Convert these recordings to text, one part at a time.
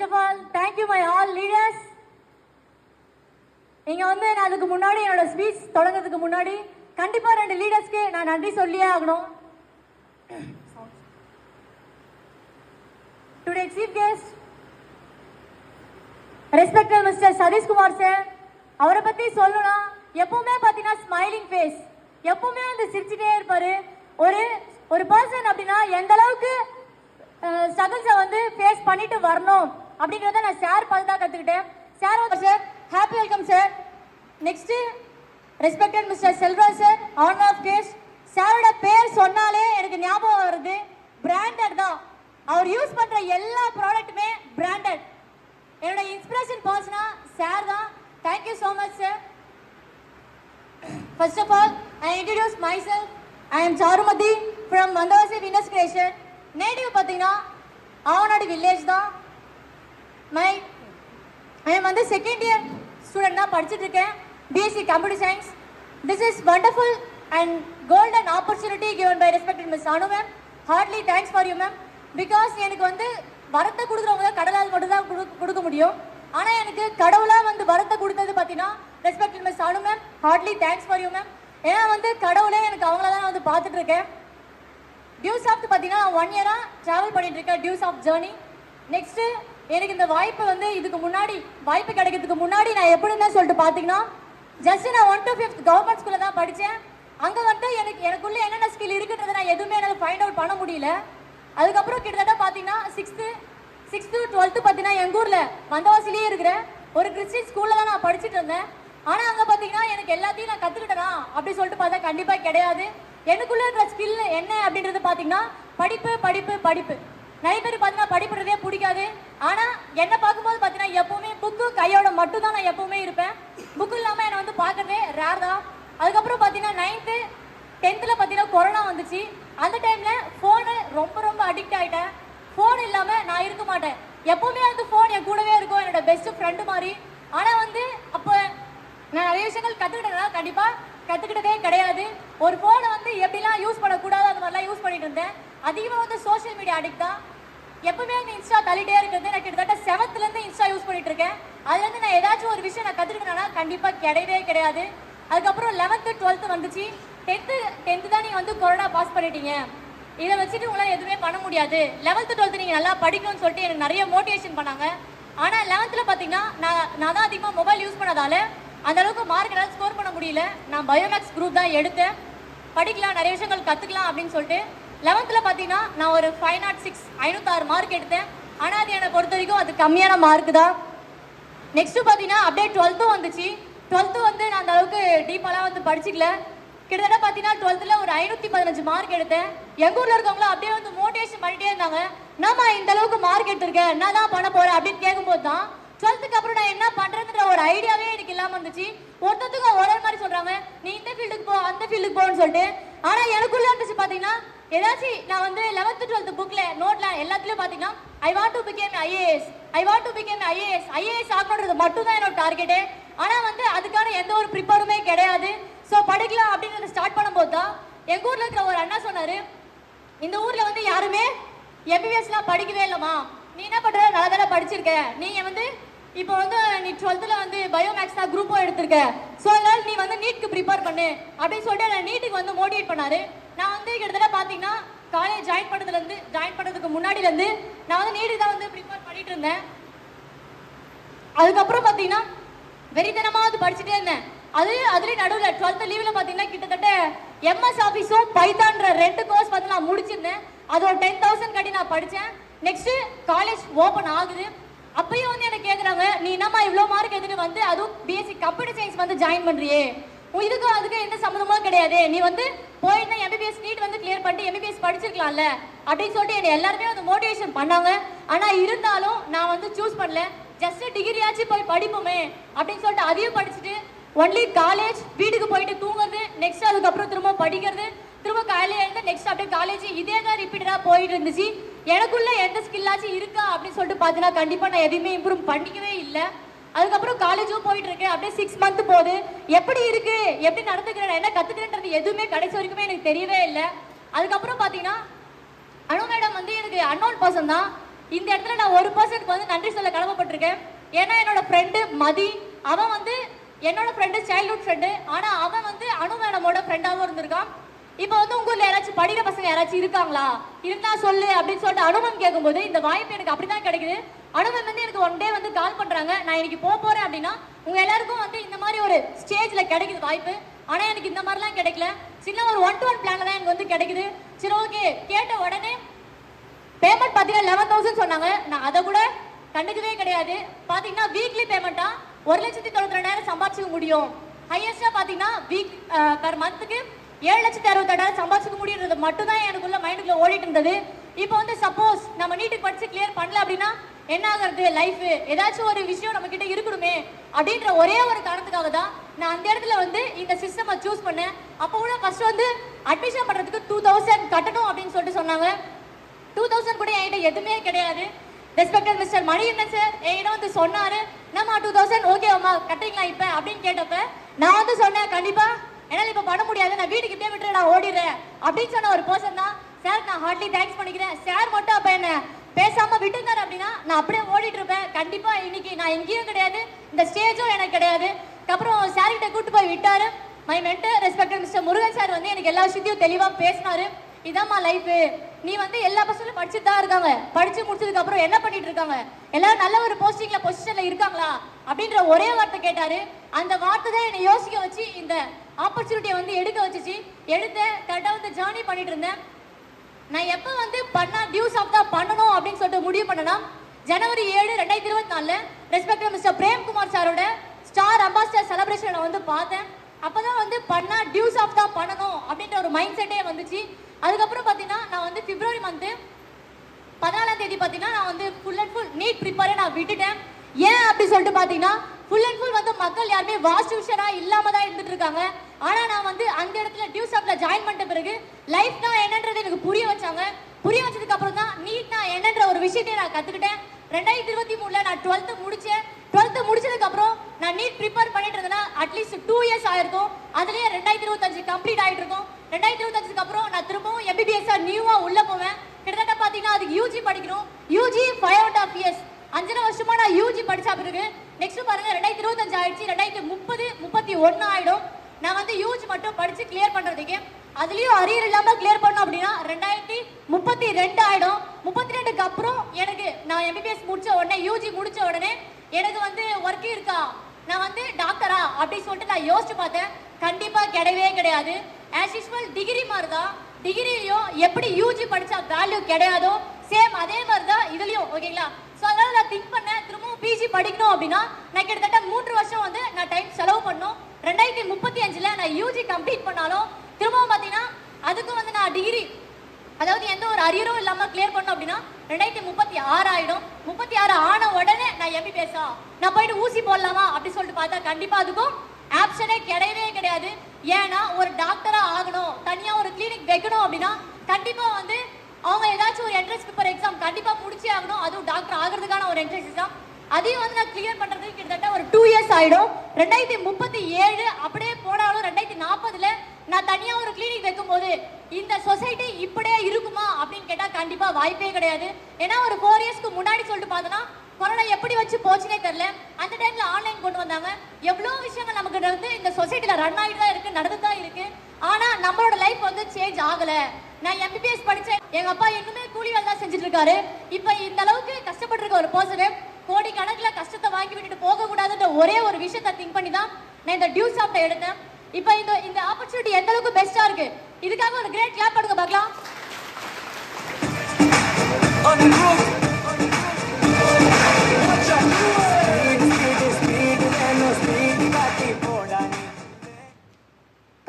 First of all, thank you my all leaders. இங்க வந்து நான் அதுக்கு முன்னாடி என்னோட ஸ்பீச் தொடங்கிறதுக்கு முன்னாடி கண்டிப்பா ரெண்டு லீடர்ஸ்க்கு நான் நன்றி சொல்லியே ஆகணும். Today chief guest respected Mr. Sadish Kumar sir. அவரை பத்தி சொல்லணும்னா எப்பவுமே பாத்தீங்கன்னா ஸ்மைலிங் ஃபேஸ், எப்பவுமே வந்து சிரிச்சிட்டே இருப்பாரு. ஒரு பர்சன் அப்படின்னா எந்த அளவுக்கு ஸ்ட்ரகிள்ஸை வந்து ஃபேஸ் பண்ணிட்டு வரணும் அப்படிங்கிறத நான் சார் பார்த்து தான் கற்றுக்கிட்டேன். Sir happy welcome sir. Next respected mister Selvaraj sir, ஆன் ஆஃப் கேஸ். சாரோட பேர் சொன்னாலே எனக்கு ஞாபகம் வருது, பிராண்டட் தான். அவர் யூஸ் பண்ணுற எல்லா ப்ராடக்ட்டுமே பிராண்டட். என்னோட இன்ஸ்பிரேஷன் பர்சனா சார் தான். Thank you so much sir. First of all I introduce myself. I am Charumathi from Vandavasi Venus creation. Native பார்த்தீங்கன்னா ஆவநாடு வில்லேஜ் தான். ஐ எம் வந்து செகண்ட் இயர் ஸ்டூடெண்ட் தான், படிச்சுட்டு இருக்கேன் BSc computer science. This is wonderful and golden opportunity given by respected miss Anu ma'am. Heartly thanks for you ma'am. Because எனக்கு வந்து வரத்தை கொடுக்குறவங்க தான் கடவுளால் மட்டும் தான் கொடுக்க முடியும். ஆனால் எனக்கு கடவுளாக வந்து வரத்தை கொடுத்தது பார்த்தீங்கன்னா respected miss Anu ma'am. Heartly thanks for you ma'am. ஏன்னா வந்து கடவுளே எனக்கு அவங்கள தான் வந்து பார்த்துட்டு இருக்கேன். டியூஸ் ஆஃப் பார்த்தீங்கன்னா 1 இயராக ட்ராவல் பண்ணிட்டு இருக்கேன், டியூஸ் ஆஃப் ஜேர்னி. நெக்ஸ்ட்டு எனக்கு இந்த வாய்ப்பு வந்து இதுக்கு முன்னாடி வாய்ப்பு கிடைக்கிறதுக்கு முன்னாடி நான் எப்படின்னு சொல்லிட்டு பார்த்தீங்கன்னா ஜஸ்ட் நான் 1 to 5th கவர்மெண்ட் ஸ்கூலில் தான் படித்தேன். அங்கே வந்து எனக்குள்ளே என்னென்ன ஸ்கில் இருக்குன்றதை நான் எதுவுமே என்னால் ஃபைண்ட் அவுட் பண்ண முடியல. அதுக்கப்புறம் கிட்டத்தட்ட பார்த்தீங்கன்னா 6th to 12th பார்த்தீங்கன்னா எங்கள் ஊரில் வந்தவாசிலேயே இருக்கிற ஒரு கிறிஸ்டின் ஸ்கூலில் தான் நான் படிச்சுட்டு இருந்தேன். ஆனால் அங்கே பார்த்தீங்கன்னா எனக்கு எல்லாத்தையும் நான் கற்றுக்கிட்டேனா அப்படி சொல்லிட்டு பார்த்தா கண்டிப்பாக கிடையாது. எனக்குள்ளே இருக்கிற ஸ்கில் என்ன அப்படின்றது பார்த்தீங்கன்னா படிப்பு படிப்பு படிப்பு. நிறைய பேர் பார்த்தீங்கன்னா படிப்புறதே பிடிக்காது. ஆனால் என்னை பார்க்கும்போது பார்த்தீங்கன்னா எப்போவுமே புக்கு கையோட மட்டும் தான் நான் எப்போவுமே இருப்பேன். புக்கு இல்லாமல் என்னை வந்து பார்க்குறதே ரேர் தான். அதுக்கப்புறம் பார்த்தீங்கன்னா 9th 10th பார்த்தீங்கன்னா கொரோனா வந்துச்சு. அந்த டைமில் ஃபோனு ரொம்ப அடிக்ட் ஆகிட்டேன். ஃபோன் இல்லாமல் நான் இருக்க மாட்டேன். எப்போவுமே வந்து ஃபோன் என் கூடவே இருக்கும், என்னோட பெஸ்ட் ஃப்ரெண்டு மாதிரி. ஆனால் வந்து அப்போ நான் நிறைய விஷயங்கள் கற்றுக்கிட்டேன்னா கண்டிப்பாக கற்றுக்கிட்டதே கிடையாது. ஒரு ஃபோனை வந்து எப்படிலாம் யூஸ் பண்ணக்கூடாது அந்த மாதிரிலாம் யூஸ் பண்ணிட்டு இருந்தேன். அதிகமாக வந்து சோஷியல் மீடியா அடிக்ட் தான். எப்பவுமே வந்து இன்ஸ்டா தள்ளிட்டே இருக்கிறது. நான் கிட்டத்தட்ட 7th இன்ஸ்டா யூஸ் பண்ணிட்டு இருக்கேன். அதுலேருந்து நான் ஏதாச்சும் ஒரு விஷயம் நான் கற்றுக்கிட்டேன்னா கண்டிப்பாக கிடையவே கிடையாது. அதுக்கப்புறம் 11th 12th வந்துச்சு. 10th தான் நீங்கள் வந்து கொரோனா பாஸ் பண்ணிட்டீங்க, இதை வச்சுட்டு உங்களால் எதுவுமே பண்ண முடியாது. 11th 12th நீங்கள் நல்லா படிக்கணும்னு சொல்லிட்டு எனக்கு நிறைய மோட்டிவேஷன் பண்ணாங்க. ஆனால் 11th பார்த்தீங்கன்னா நான் தான் அதிகமாக மொபைல் யூஸ் பண்ணதால அந்த அளவுக்கு மார்க் எல்லாம் ஸ்கோர் பண்ண முடியல. நான் பயோமேக்ஸ் குரூப் தான் எடுத்தேன். படிக்கலாம், நிறைய விஷயங்கள் கற்றுக்கலாம் அப்படின்னு சொல்லிட்டு 11th பார்த்தீங்கன்னா நான் ஒரு 506 506 மார்க் எடுத்தேன். ஆனால் அது என்னை பொறுத்த வரைக்கும் அது கம்மியான மார்க் தான். நெக்ஸ்ட்டு பார்த்தீங்கன்னா அப்படியே 12th வந்துச்சு. 12th வந்து நான் அந்த அளவுக்கு டீப்பாலாம் வந்து படிச்சிக்கல. கிட்டத்தட்ட பார்த்தீங்கன்னா 12th ஒரு 515 மார்க் எடுத்தேன். எங்கள் ஊரில் இருக்கவங்களும் அப்படியே வந்து மோட்டிவேஷன் பண்ணிட்டே இருந்தாங்க. நாம இந்த அளவுக்கு மார்க் எடுத்திருக்கேன், என்ன தான் பண்ண போகிறேன் அப்படின்னு கேட்கும்போது தான் 12th அப்புறம் நான் என்ன பண்ணுறதுன்ற ஒரு ஐடியாவே எனக்கு இல்லாமல் இருந்துச்சு. ஒருத்தத்துக்கும் ஒரே மாதிரி சொல்கிறாங்க, நீ இந்த ஃபீல்டுக்கு போ அந்த ஃபீல்டுக்கு போன்னு சொல்லிட்டு. ஆனால் எனக்குள்ளே இருந்துச்சு பார்த்தீங்கன்னா ஏதாச்சும் நான் வந்து 11th 12th புக்கில் நோட்டில் எல்லாத்துலேயும் பார்த்தீங்கன்னா I want to become IAS, I want to become IAS ஆகணுன்றது மட்டும் தான் என்னோட டார்கெட்டு. ஆனால் வந்து அதுக்கான எந்த ஒரு ப்ரிப்பேருமே கிடையாது. ஸோ படிக்கலாம் அப்படின்றத ஸ்டார்ட் பண்ணும்போது தான் எங்கள் ஊரில் இருக்கிற ஒரு அண்ணா சொன்னார், இந்த ஊரில் வந்து யாருமே எம்பிபிஎஸ்லாம் படிக்கவே இல்லைம்மா, நீ என்ன பண்ணுற, நல்லா தானே படிச்சிருக்க, நீங்கள் வந்து இப்போ வந்து நீ 12th வந்து பயோமேக்ஸ் தான் குரூப்பும் எடுத்திருக்க, ஸோ அதனால் நீ வந்து நீட்டுக்கு ப்ரிப்பேர் பண்ணு அப்படின்னு சொல்லிட்டு நான் நீட்டுக்கு வந்து மோட்டிவேட் பண்ணார். நான் வந்து கிட்டத்தட்ட பார்த்தீங்கன்னா காலேஜ் ஜாயின் பண்ணுறதுக்கு முன்னாடிலேருந்து நான் வந்து நீட்டுக்கு தான் வந்து ப்ரிப்பேர் பண்ணிட்டு இருந்தேன். அதுக்கப்புறம் பார்த்தீங்கன்னா வெறித்தனமாக வந்து படிச்சுட்டே இருந்தேன். அதுலேயும் நடுவில் 12th லீவில் பார்த்தீங்கன்னா கிட்டத்தட்ட எம்எஸ் ஆஃபீஸும் பைத்தான்ற 2 கோர்ஸ் பார்த்து நான் முடிச்சிருந்தேன். அது ஒரு 10,000 கட்டி நான் படித்தேன். நெக்ஸ்ட்டு காலேஜ் ஓப்பன் ஆகுது. அப்பயும் வந்து எனக்கு கேட்குறாங்க, நீ என்னம்மா இவ்வளோ மார்க் எடுத்துட்டு வந்து அதுவும் பிஎஸ்சி கம்ப்யூட்டர் சயின்ஸ் வந்து ஜாயின் பண்ணுறியே, இதுக்கும் அதுக்கு எந்த சம்மந்தமும் கிடையாது, நீ வந்து போயிட்டு எம்பிபிஎஸ் நீட் வந்து கிளியர் பண்ணிட்டு எம்பிபிஎஸ் படிச்சிருக்கலாம்ல அப்படின்னு சொல்லிட்டு என்னை எல்லாருமே வந்து மோட்டிவேஷன் பண்ணாங்க. ஆனால் இருந்தாலும் நான் வந்து சூஸ் பண்ணல. ஜஸ்ட் டிகிரியாச்சும் போய் படிப்போமே அப்படின்னு சொல்லிட்டு அதையும் படிச்சுட்டு ஒன்லி காலேஜ், வீட்டுக்கு போயிட்டு தூங்குறது, நெக்ஸ்ட் அதுக்கப்புறம் திரும்ப படிக்கிறது, திரும்ப காலையில் இருந்து நெக்ஸ்ட் அப்படியே காலேஜ், இதே தான் ரிப்பீட்டடாக போயிட்டு இருந்துச்சு. எனக்குள்ள எந்த ஸ்கில்லாச்சும் இருக்கா அப்படின்னு சொல்லிட்டு பார்த்தீங்கன்னா கண்டிப்பாக நான் எதையுமே இம்ப்ரூவ் பண்ணிக்கவே இல்லை. அதுக்கப்புறம் காலேஜும் போயிட்டு இருக்கேன். அப்படியே 6 month போகுது. எப்படி இருக்கு, எப்படி நடந்துக்கிறேன், என்ன கற்றுக்கிறேன்றது எதுவுமே கடைசி வரைக்குமே எனக்கு தெரியவே இல்லை. அதுக்கப்புறம் பார்த்தீங்கன்னா அனு மேடம் வந்து எனக்கு அன்னோன் பர்சன் தான். இந்த இடத்துல நான் ஒரு பர்சனுக்கு வந்து நன்றி சொல்ல கடமைப்பட்டிருக்கேன். ஏன்னா என்னோட ஃப்ரெண்டு மதி, அவன் வந்து என்னோட ஃப்ரெண்டு, சைல்ட்ஹுட் ஃப்ரெண்டு. ஆனா அவன் வந்து அனு மேடமோட ஃப்ரெண்டாவும் இருந்திருக்கான். இப்போ வந்து உங்க ஊர்ல யாராச்சும் படிக்கிற பசங்க யாராச்சும் இருக்காங்களா, இருந்தா சொல்லு அப்படின்னு சொல்லிட்டு அனுபவம் கேட்கும்போது இந்த வாய்ப்பு எனக்கு அப்படிதான் கிடைக்குது. அனுபவம் வந்து எனக்கு ஒன் டே வந்து கால் பண்றாங்க, நான் இன்னைக்கு போறேன் அப்படின்னா உங்க எல்லாருக்கும் வந்து இந்த மாதிரி ஒரு ஸ்டேஜ்ல கிடைக்குது வாய்ப்பு. ஆனா எனக்கு இந்த மாதிரிலாம் கிடைக்கல. சின்ன ஒரு 1-to-1 பிளான்ல தான் எனக்கு வந்து கிடைக்குது. சரி ஓகே, கேட்ட உடனே பேமெண்ட் பார்த்தீங்கன்னா 11,000 சொன்னாங்க. நான் அதை கூட கண்டுக்கவே கிடையாது. பார்த்தீங்கன்னா வீக்லி பேமெண்ட்டா 1,92,000 சம்பாதிச்சுக்க முடியும். ஹையஸ்டா பார்த்தீங்கன்னா வீக் பர் மந்த்துக்கு 7,68,000 சம்பாதிச்சுக்க முடியுறது மட்டும் தான் எனக்குள்ள மைண்டுக்குள்ள ஓடிட்டு இருந்தது. இப்போ வந்து சப்போஸ் நம்ம நீட்டுக்கு படிச்சு கிளியர் பண்ணல அப்படின்னா என்ன ஆகுறது, லைஃப் ஏதாச்சும் ஒரு விஷயம் நம்ம கிட்ட இருக்கணுமே அப்படின்ற ஒரே ஒரு காரணத்துக்காக தான் நான் அந்த இடத்துல வந்து இந்த சிஸ்டமை சூஸ் பண்ணேன். அப்போ கூட ஃபர்ஸ்ட் வந்து அட்மிஷன் பண்றதுக்கு 2,000 கட்டணும் அப்படின்னு சொல்லிட்டு சொன்னாங்க. 2,000 கூட என்கிட்ட எதுவுமே கிடையாது. ரெஸ்பெக்டட் மிஸ்டர் மணிகண்டன் சார் என்கிட்ட வந்து சொன்னாரு, நம்ம 2,000 ஓகே அம்மா கட்டுறீங்களா இப்ப அப்படின்னு கேட்டப்ப நான் வந்து சொன்னேன், கண்டிப்பா என்னால இப்ப பண்ண முடியாது, நான் வீட்டுக்கு இப்படியே விட்டு நான் ஓடிடுறேன் அப்படின்னு சொன்ன ஒரு பர்சன் தான் சார். நான் ஹார்ட்லி தேங்க்ஸ் பண்ணிக்கிறேன். சார் மட்டும் அப்ப என்ன பேசாம விட்டுருந்தாரு அப்படின்னா நான் அப்படியே ஓடிட்டு இருப்பேன். கண்டிப்பா இன்னைக்கு நான் எங்கேயும் கிடையாது, இந்த ஸ்டேஜும் எனக்கு கிடையாது. அப்புறம் சார் கிட்ட கூட்டு போய் விட்டாரு. My mentor respected mister Murugan sir வந்து எனக்கு எல்லா விஷயத்தையும் தெளிவா பேசினாரு. இதாம்மா லைஃப், நீ வந்து எல்லா பசங்களும் படிச்சுட்டு தான் இருக்காங்க, படிச்சு முடிச்சதுக்கு அப்புறம் என்ன பண்ணிட்டு இருக்காங்க, எல்லாரும் நல்ல ஒரு போஸ்டிங்ல பொசிஷன்ல இருக்காங்களா அப்படின்ற ஒரே வார்த்தை கேட்டாரு. அந்த வார்த்தை தான் என்னை யோசிக்க வச்சு இந்த ஆப்பர்ச்சுனிட்டியை வந்து எடுக்க வச்சுச்சு. எடுத்த கரெக்டாக வந்து ஜேர்னி பண்ணிட்டு இருந்தேன். நான் எப்போ வந்து பண்ணா டியூஸ் ஆஃப் தான் பண்ணணும் அப்படின்னு சொல்லிட்டு முடிவு பண்ணனா ஜனவரி 7, 2024 ரெஸ்பெக்டட் மிஸ்டர் பிரேம்குமார் சாரோட ஸ்டார் அம்பாசிடர் செலிப்ரேஷன் நான் வந்து பார்த்தேன். அப்பதான் வந்து பண்ணா டியூஸ் ஆஃப் தான் பண்ணணும் அப்படின்ற ஒரு மைண்ட் செட்டே வந்துச்சு. அதுக்கப்புறம் பார்த்தீங்கன்னா நான் வந்து பிப்ரவரி மந்த்து 14ஆம் தேதி பார்த்தீங்கன்னா நான் வந்து ஃபுல் அண்ட் ஃபுல் நீட் ப்ரிப்பேரே நான் விட்டுட்டேன். ஏன் அப்படி சொல்லிட்டு பார்த்தீங்கன்னா ஃபுல் அண்ட் ஃபுல் வந்து மக்கள் யாருமே வாஸ்ட் டியூஷனா இல்லாம தான் இருந்துட்டு இருக்காங்க. ஆனா நான் வந்து அந்த இடத்துல டியூஸ் ஆஃப்ல ஜாயின் பண்ணிட்ட பிறகு லைஃப்னா என்னன்றது எனக்கு புரிய வச்சாங்க. புரிய வச்சதுக்கு அப்புறம் தான் நீட்னா என்னன்ற ஒரு விஷயத்தை நான் கத்துக்கிட்டேன். 2023 நான் 12th முடிச்சேன். 12th முடிச்சதுக்கு அப்புறம் நான் நீட் ப்ரிப்பேர் பண்ணிட்டு இருந்தேன்னா அட்லீஸ்ட் 2 இயர்ஸ் ஆயிருக்கும். அதுலயே 2025 கம்ப்ளீட் ஆயிட்டு இருக்கும். 2025க்கு அப்புறம் நான் திரும்பவும் MBBS நியூவா உள்ள போவேன். கிட்டத்தட்ட பாத்தீங்கன்னா அதுக்கு UG படிக்கணும். UG 5.5 இயர்ஸ், 5 வருஷமா நான் UG படிச்ச பிறகு நெக்ஸ்ட் பாருங்க 2025 ஆயிடுச்சு, 2030, 31 ஆயிடும். நான் வந்து UG மட்டும் படிச்சு கிளியர் பண்றதுக்கு அதுலயும் அரியர் இல்லாம கிளியர் பண்ணோம் அப்படின்னா 2032 ஆயிடும். 32க்கு அப்புறம் எனக்கு நான் MBBS முடிச்ச உடனே UG முடிச்ச உடனே எனக்கு வந்து ஒர்க் இருக்கா, நான் வந்து டாக்டரா அப்படின்னு சொல்லிட்டு நான் யோசிச்சு பார்த்தேன். கண்டிப்பா கிடையவே கிடையாது. ஆஸ் யூஸ்வல் டிகிரி மாதிரி தான், டிகிரிலையும் எப்படி UG படிச்சா வேல்யூ கிடையாதோ சேம் அதே மாதிரி தான் இதுலயும். ஓகேங்களா? ஸோ அதனால நான் திங்க் பண்ணேன், திரும்பவும் PG படிக்கணும் அப்படின்னா நான் கிட்டத்தட்ட 3 வருஷம் வந்து நான் டைம் செலவு பண்ணணும். 2035 நான் UG கம்ப்ளீட் பண்ணாலும் திரும்பவும் பார்த்தீங்கன்னா அதுக்கு வந்து நான் டிகிரி அதாவது எந்த ஒரு அரியரும் இல்லாம கிளியர் பண்ணோம் அப்படின்னா 2036 ஆயிடும். 36 ஆன உடனே நான் MBBS நான் போயிட்டு ஊசி போடலாமா அப்படி சொல்லிட்டு பார்த்தா கண்டிப்பா அதுக்கும் ஆப்ஷனே கிடையவே கிடையாது. ஏன்னா ஒரு டாக்டரா ஆகணும், தனியா ஒரு கிளினிக் வைக்கணும் அப்படின்னா கண்டிப்பா வந்து அவங்க ஏதாச்சும் ஒரு என்ட்ரன்ஸ் பேப்பர் எக்ஸாம் கண்டிப்பா முடிச்சே ஆகணும். அதுவும் டாக்டர் ஆகிறதுக்கான ஒரு என்ட்ரன்ஸ் எக்ஸாம், அதையும் வந்து நான் கிளியர் பண்றதுக்கு கிட்டத்தட்ட ஒரு 2 இயர்ஸ் ஆயிடும். 2037 அப்படியே போனாலும் 2040 நான் தனியா ஒரு கிளினிக் வைக்கும் போது இந்த சொசைட்டி இப்படியே இருக்குமா அப்படின்னு கேட்டா கண்டிப்பா வாய்ப்பே கிடையாது. ஏன்னா ஒரு 4 இயர்ஸ்க்கு முன்னாடி சொல்லிட்டு பார்த்தோன்னா கொரோனா எப்படி வச்சு போச்சுனே தெரியல. அந்த டைம்ல ஆன்லைன் கொண்டு வந்தாங்க. எவ்வளவு விஷயங்கள் நமக்கு வந்து இந்த சொசைட்டில ரன் ஆகிட்டு தான் இருக்கு, நடந்து தான் இருக்கு. ஆனா நம்மளோட லைஃப் வந்து சேஞ்ச் ஆகல. நான் MBBS படிச்சேன், எங்க அப்பா இன்னுமே கூலி வேலை தான் செஞ்சுட்டு இருக்காரு. இப்ப இந்த அளவுக்கு கஷ்டப்பட்டு இருக்க ஒரு பர்சன் கோடி கணக்குல கஷ்டத்தை வாங்கி விட்டுட்டு போக கூடாதுன்ற ஒரே ஒரு விஷயத்தை திங்க் பண்ணி தான் நான் இந்த டியூஸ் ஆஃப்ட எடுத்தேன். இப்ப இந்த ஆப்பர்ச்சுனிட்டி எந்த அளவுக்கு பெஸ்டா இருக்கு, இதுக்காக ஒரு கிரேட் கிளாப் பண்ணுங்க பார்க்கலாம்.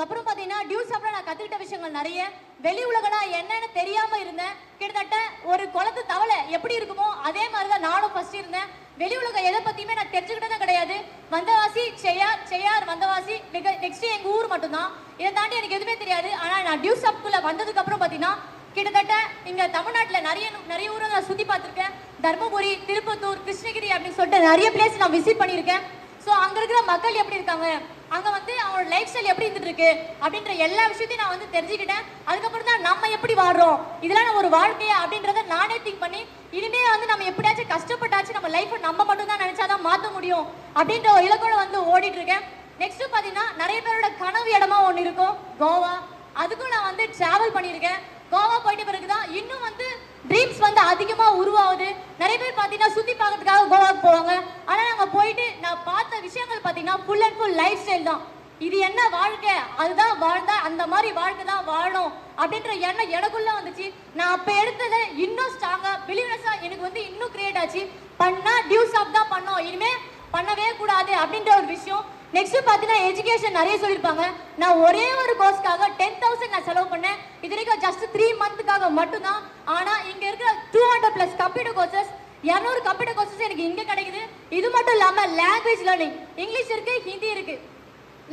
அப்புறம் பாத்தீங்கன்னா டியூஸ் ஆஃப்ல நான் கத்துக்கிட்ட விஷயங்கள் நிறைய. வெளி உலகனா என்னன்னு தெரியாம இருந்தேன். கிட்டத்தட்ட ஒரு குளத்து தவளை எப்படி இருக்குமோ அதே மாதிரிதான் நானும் ஃபர்ஸ்ட் இருந்தேன். வெளி உலகம் எதை பத்தியுமே நான் தெரிஞ்சுக்கிட்டதே கிடையாது. வந்தவாசி செய்யார் வந்தவாசி நெக்ஸ்ட் எங்க ஊர் மட்டும்தான். இதை தாண்டி எனக்கு எதுவுமே தெரியாது. ஆனா நான் டியூஸ் ஆஃப்குள்ள வந்ததுக்கு அப்புறம் பாத்தீங்கன்னா கிட்டத்தட்ட இங்க தமிழ்நாட்டுல நிறைய ஊரை நான் சுத்தி பார்த்திருக்கேன். தர்மபுரி, திருப்பத்தூர், கிருஷ்ணகிரி அப்படின்னு சொல்லிட்டு நிறைய பிளேஸ் நான் விசிட் பண்ணியிருக்கேன். ஸோ அங்க இருக்கிற மக்கள் எப்படி இருக்காங்க, அங்க வந்து அவங்களோட லைஃப் ஸ்டைல் எப்படி இருந்துட்டு இருக்கு அப்படின்ற எல்லா விஷயத்தையும் நான் வந்து தெரிஞ்சுக்கிட்டேன். அதுக்கப்புறம் தான் நம்ம எப்படி வாழ்றோம், இதெல்லாம் ஒரு வாழ்க்கையா அப்படின்றத நானே திங்க் பண்ணி இனிமே வந்து நம்ம எப்படியாச்சும் கஷ்டப்பட்டாச்சு நம்ம லைஃப்பை நம்ம மட்டும் தான் நினைச்சாதான் மாற்ற முடியும் அப்படின்ற ஒரு இலக்கோட வந்து ஓடிட்டு இருக்கேன். நெக்ஸ்ட் பாத்தீங்கன்னா நிறைய பேரோட கனவு இடமா ஒன்று இருக்கும் கோவா. அதுக்கும் நான் வந்து டிராவல் பண்ணியிருக்கேன். கோவா போயிட்ட பிறகுதான் இன்னும் வந்து ட்ரீம்ஸ் வந்து அதிகமா உருவாகுது. நிறைய பேர் பாத்தீங்கன்னா சுத்தி பார்க்கறதுக்காக கோவாக்கு போவாங்க. ஆனா நாங்க போயிட்டு நான் பார்த்த விஷயங்கள் பாத்தீங்கன்னா full and full life style தான். இது என்ன வாழ்க்கை, அதுதான் வாழ்ந்தா அந்த மாதிரி வாழ்க்கை தான் வாழணும் அப்படின்ற எண்ணம் எனக்குள்ள வந்துச்சு. நான் அப்ப எடுத்ததை இன்னும் ஸ்ட்ராங்கா பிலீவ்னஸா எனக்கு வந்து இன்னும் கிரியேட் ஆச்சு. பண்ணா டியூஸ் ஆஃப் தான் பண்ணோம், இனிமே பண்ணவே கூடாது அப்படின்ற ஒரு விஷயம். நெக்ஸ்ட் பாத்தீங்கன்னா எஜுகேஷன் நிறைய சொல்லியிருப்பாங்க. நான் ஒரே ஒரு கோர்ஸ்க்காக 10,000 நான் செலவு பண்ணேன். இது வரைக்கும் ஜஸ்ட் 3 மந்த்துக்காக மட்டும்தான். ஆனா இங்க இருக்கிற 200+ கம்ப்யூட்டர் கோர்சஸ், 200 கம்ப்யூட்டர் கோர்சஸ் எனக்கு இங்க கிடைக்குது. இது மட்டும் இல்லாம லாங்குவேஜ் லேர்னிங், இங்கிலீஷ் இருக்கு, ஹிந்தி இருக்கு.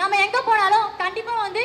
நம்ம எங்க போனாலும் கண்டிப்பா வந்து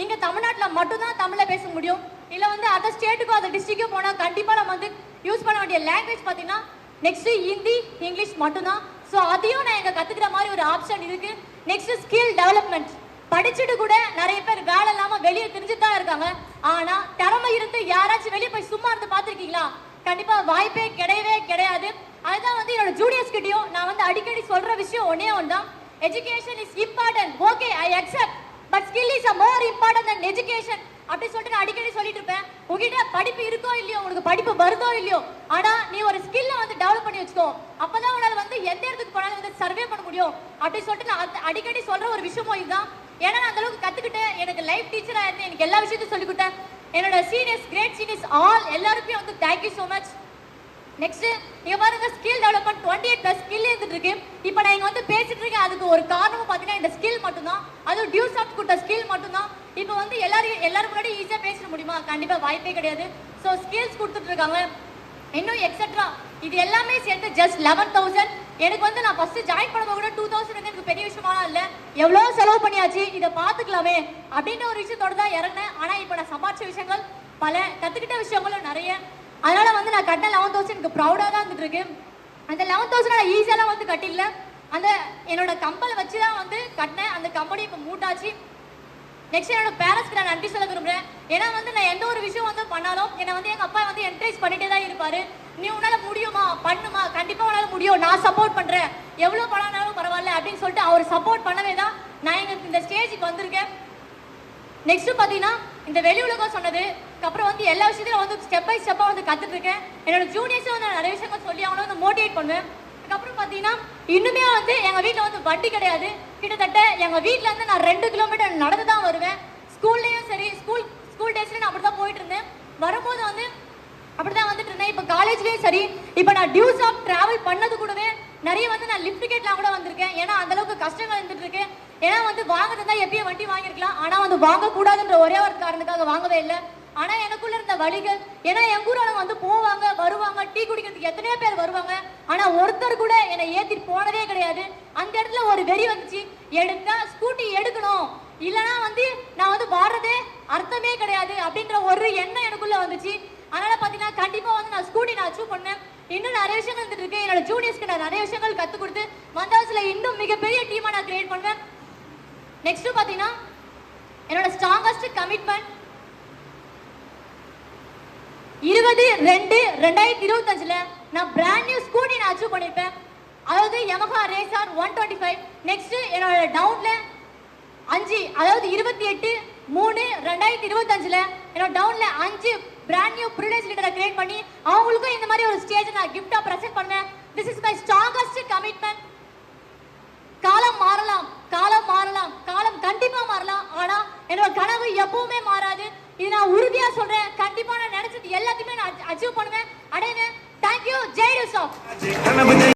இங்க தமிழ்நாட்டில் மட்டும்தான் தமிழ்ல பேச முடியும். இல்ல வந்து அதர் ஸ்டேட்டுக்கோ அதர் டிஸ்ட்ரிக்டோ போனா கண்டிப்பா நம்ம வந்து யூஸ் பண்ண வேண்டிய லாங்குவேஜ் பாத்தீங்கன்னா நெக்ஸ்ட் ஹிந்தி, இங்கிலீஷ் மட்டும்தான். ஸோ அதையும் நான் எங்க கத்துக்கிற மாதிரி ஒரு ஆப்ஷன் இருக்கு. Next skill development. படிச்சுட்டு கூட நிறைய பேர் வேலை இல்லாம வெளியே தெரிஞ்சுட்டு தான் இருக்காங்க. ஆனா திறமை இருந்து யாராச்சும் வெளியே போய் சும்மா இருந்து பார்த்துருக்கீங்களா? கண்டிப்பா வாய்ப்பே கிடையவே கிடையாது. அதுதான் வந்து என்னோட ஜூனியர்ஸ் கிட்டயும் நான் வந்து அடிக்கடி சொல்ற விஷயம் ஒன்னே ஒன்றுதான். Education is important, okay I accept, but skill is a more important then education அப்படி சொல்லிட்டு நான் அடிக்கடி சொல்லிட்டு இருப்பேன். உங்ககிட்ட படிப்பு இருக்கோ இல்லையோ, உங்களுக்கு படிப்பு வருதோ இல்லையோ, ஆனா நீ ஒரு ஸ்கில்ல வந்து டெவலப் பண்ணி வச்சுக்கோ. அப்பதான் உங்களால வந்து எந்த இடத்துக்கு போனாலும் வந்து சர்வே பண்ண முடியும் அப்படி சொல்லிட்டு நான் அடிக்கடி சொல்ற ஒரு விஷயமும் இதுதான். ஏன்னா நான் அந்த அளவுக்கு கத்துக்கிட்டு எனக்கு லைஃப் டீச்சரா இருந்து எனக்கு எல்லா விஷயத்தையும் சொல்லி கொடுத்தேன். என்னோட சீனியர்ஸ், கிரேட் சீனியர்ஸ் ஆல் எல்லாருக்கும் வந்து தேங்க்யூ ஸோ மச். நெக்ஸ்ட் நீங்க பாருங்க ஸ்கில் டெவலப்மெண்ட் 28+ ஸ்கில் இருந்துட்டு இருக்கு. இப்போ நான் இங்க வந்து பேசிட்டு இருக்கேன். அதுக்கு ஒரு காரணமும் பாத்தீங்கன்னா இந்த ஸ்கில் மட்டும் தான். அது டியூஸ் ஆஃப் கொடுத்த ஸ்கில் மட்டும் தான். இப்போ வந்து எல்லாரும் முன்னாடி ஈஸியா பேச முடியுமா? கண்டிப்பா வாய்ப்பே கிடையாது. ஸோ ஸ்கில்ஸ் கொடுத்துட்டு இருக்காங்க, இன்னும் எக்ஸெட்ரா. இது எல்லாமே சேர்ந்து ஜஸ்ட் 11,000. எனக்கு வந்து நான் ஃபர்ஸ்ட் ஜாயின் பண்ணும்போது கூட 2,000 வந்து எனக்கு பெரிய விஷயமா இல்ல. எவ்வளோ செலவு பண்ணியாச்சு, இதை பார்த்துக்கலாமே அப்படின்ற ஒரு விஷயத்தோட தான் இறங்கினேன். ஆனா இப்போ நான் சம்பாதிச்ச விஷயங்கள் பல, கத்துக்கிட்ட விஷயங்களும் நிறைய. அதனால வந்து நான் கட்டின 11,000 எனக்கு ப்ரௌடா தான் இருந்துட்டு இருக்கு. அந்த 11,000 நான் ஈஸியெல்லாம் வந்து கட்டிடல. அந்த என்னோட கம்பலை வச்சு தான் வந்து கட்டினேன். அந்த கம்பெனி இப்போ மூட்டாச்சு. நெக்ஸ்ட் என்னோட பேரண்ட்ஸ்க்கு நான் நன்றி சொல்ல விரும்புறேன். ஏன்னா வந்து நான் எந்த ஒரு விஷயம் வந்து பண்ணாலும் என்னை வந்து எங்க அப்பா வந்து என்கரேஜ் பண்ணிட்டே தான் இருப்பாரு. நீ உன்னால முடியுமா, பண்ணுமா, கண்டிப்பா உன்னால முடியும், நான் சப்போர்ட் பண்றேன், எவ்வளவு பணம்னாலும் பரவாயில்ல அப்படின்னு சொல்லிட்டு அவர் சப்போர்ட் பண்ணவே தான் நான் இந்த ஸ்டேஜுக்கு வந்திருக்கேன். நெக்ஸ்ட் பாத்தீங்கன்னா இந்த வெளி உலகம் சொன்னதுக்கு அப்புறம் வந்து எல்லா விஷயத்தையும் வந்து ஸ்டெப் பை ஸ்டெப்பா வந்து கத்துட்டு இருக்கேன். என்னோட ஜூனியர்ஸும் வந்து நிறைய விஷயங்கள் சொல்லி அவங்கள வந்து மோட்டிவேட் பண்ணுவேன். அதுக்கப்புறம் பாத்தீங்கன்னா இன்னுமே வந்து எங்க வீட்டுல வந்து வண்டி கிடையாது. கிட்டத்தட்ட எங்க வீட்டுல இருந்து நான் 2 கிலோமீட்டர் நடந்து தான் வருவேன். ஸ்கூல்லயும் சரி, ஸ்கூல் டேஸ்ல நான் அப்படிதான் போயிட்டு இருந்தேன். வரும்போது வந்து அப்படிதான் வந்துட்டு இருந்தேன். இப்போ காலேஜ்லயும் சரி, இப்போ நான் டியூஸ் ஆஃப் டிராவல் பண்ணது கூடவே நிறைய வந்து நான் லிஃப்ட் டிக்கெட்லாம் கூட வந்திருக்கேன். ஏன்னா அந்த அளவுக்கு கஷ்டங்கள் இருந்துட்டு இருக்கு. ஏன்னா வந்து வாங்குறதா எப்பயும் வண்டி வாங்கிருக்கலாம், ஆனா வந்து வாங்கக்கூடாதுன்ற ஒரே ஒரு காரணத்துக்காக வாங்கவே இல்லை. ஆனா எனக்குள்ள இருந்த வழிகள், ஏன்னா எங்க ஊரால வந்து போவாங்க வருவாங்க, டீ குடிக்கிறதுக்கு எத்தனையோ பேர் வருவாங்க. ஆனா ஒருத்தர் கூட என்னை ஏத்திட்டு போனதே கிடையாது. அந்த இடத்துல ஒரு வெறி வந்துச்சு, எடுத்தா ஸ்கூட்டி எடுக்கணும், இல்லைன்னா வந்து நான் வந்து வாடுறதே அர்த்தமே கிடையாது அப்படின்ற ஒரு எண்ணம் எனக்குள்ள வந்துச்சு. அதனால பாத்தீங்கன்னா கண்டிப்பா வந்து நான் ஸ்கூட்டி நான் அச்சீவ் பண்ணேன். இன்னும் நிறைய விஷயங்கள் இருந்துட்டு இருக்கு. என்னோட ஜூனியர்ஸ்க்கு நான் நிறைய விஷயங்கள் கத்து கொடுத்து மந்தாஸ்ல இன்னும் மிகப்பெரிய டீமா நான் கிரியேட் பண்ணுவேன். நெக்ஸ்ட் பாத்தீங்கன்னா என்னோட ஸ்ட்ராங்கஸ்ட் கமிட்மெண்ட் 20/2/2025 நான் பிராண்ட் நியூ ஸ்கூட்டி நான் அச்சீவ் பண்ணிருப்பேன். அதாவது Yamaha Racer 125. நெக்ஸ்ட் என்னோட டவுன்ல 5, அதாவது 28/3/2025 என்னோட டவுன்ல 5 பிராண்ட் நியூ ப்ரிவிலேஜ் லீடரை கிரியேட் பண்ணி அவங்களுக்கும் இந்த மாதிரி ஒரு ஸ்டேஜ் நான் கிஃப்டா பிரசன்ட் பண்ணேன். This is my strongest commitment. காலம் மாறலாம், கண்டிப்பா மாறலாம், ஆனா என்னோட கனவு எப்பவுமே மாறாது. இது நான் உறுதியா சொல்றேன். கண்டிப்பா